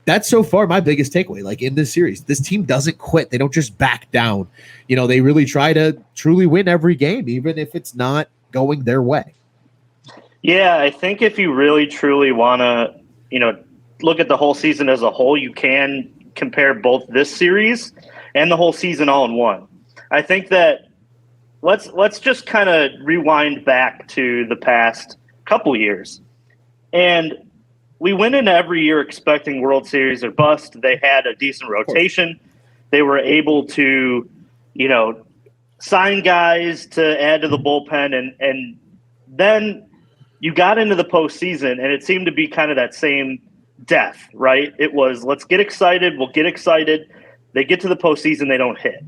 that's so far my biggest takeaway. Like in this series, this team doesn't quit. They don't just back down. They really try to truly win every game, even if it's not going their way. Yeah, I think if you really truly want to, look at the whole season as a whole, you can compare both this series and the whole season all in one. I think that let's just kind of rewind back to the past couple years. And we went into every year expecting World Series or bust. They had a decent rotation. They were able to, sign guys to add to the bullpen. And then you got into the postseason, and it seemed to be kind of that same death, right? It was, let's get excited. We'll get excited. They get to the postseason, they don't hit.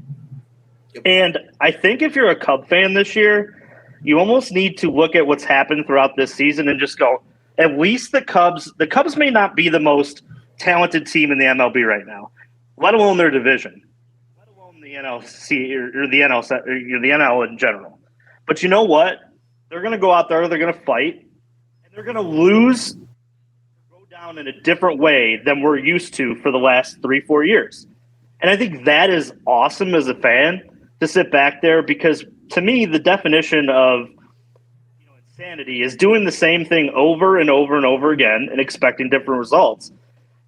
Yep. And I think if you're a Cub fan this year, you almost need to look at what's happened throughout this season and just go, at least the Cubs may not be the most talented team in the MLB right now, let alone their division, let alone the NLC or the NL in general. But you know what? They're going to go out there, they're going to fight, and they're going to lose, go down in a different way than we're used to for the last 3-4 years. And I think that is awesome as a fan to sit back there, because to me, the definition of insanity is doing the same thing over and over and over again and expecting different results.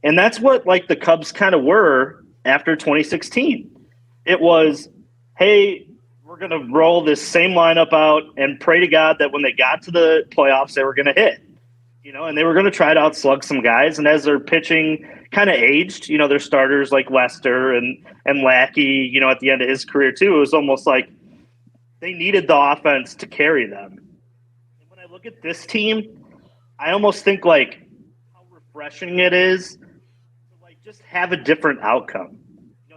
And that's what the Cubs kind of were after 2016. It was, hey, we're going to roll this same lineup out and pray to God that when they got to the playoffs, they were going to hit, and they were going to try to outslug some guys. And as their pitching kind of aged, their starters like Lester and Lackey, at the end of his career too, it was almost like they needed the offense to carry them. And when I look at this team, I almost think how refreshing it is to just have a different outcome.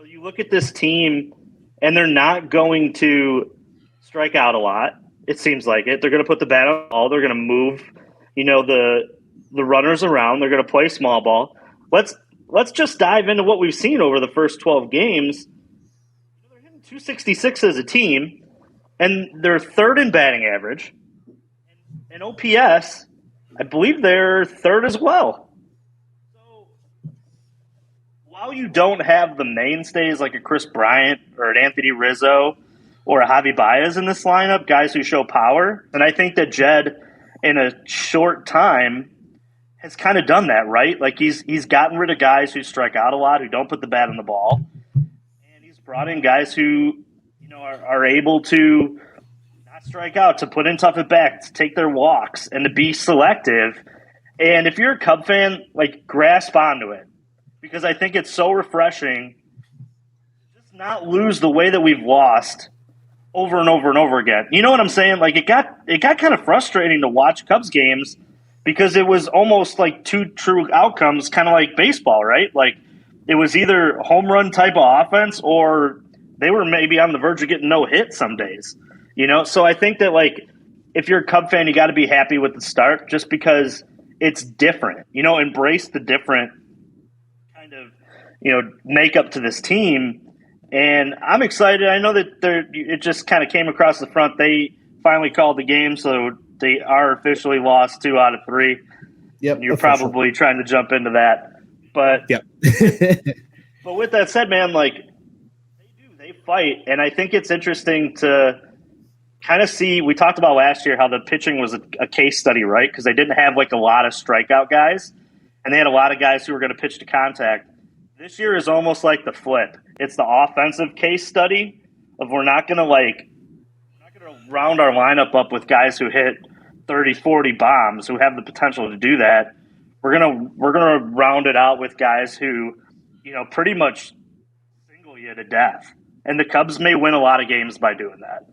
You look at this team, and they're not going to strike out a lot. It seems like it. They're going to put the bat on the ball. They're going to move, the runners around. They're going to play small ball. Let's just dive into what we've seen over the first 12 games. They're hitting 266 as a team, and they're third in batting average. And OPS, I believe they're third as well. While you don't have the mainstays like a Chris Bryant or an Anthony Rizzo or a Javi Baez in this lineup, guys who show power, and I think that Jed, in a short time, has kind of done that, right? He's gotten rid of guys who strike out a lot, who don't put the bat on the ball, and he's brought in guys who are able to not strike out, to put in tough at bats, to take their walks, and to be selective. And if you're a Cub fan, grasp onto it. Because I think it's so refreshing to just not lose the way that we've lost over and over and over again. You know what I'm saying? It got kind of frustrating to watch Cubs games because it was almost like two true outcomes, kind of like baseball, right? It was either home run type of offense or they were maybe on the verge of getting no hit some days. So I think that if you're a Cub fan, you got to be happy with the start just because it's different. Embrace the different makeup to this team, and I'm excited. I know that it just kind of came across the front. They finally called the game, so they are officially lost 2 out of 3. Yep, you're probably trying to jump into that, but yep. But with that said, man, they fight, and I think it's interesting to kind of see. We talked about last year how the pitching was a case study, right? Because they didn't have a lot of strikeout guys, and they had a lot of guys who were going to pitch to contact. This year is almost like the flip. It's the offensive case study of we're not going to round our lineup up with guys who hit 30, 40 bombs, who have the potential to do that. We're going to round it out with guys who, pretty much single you to death. And the Cubs may win a lot of games by doing that.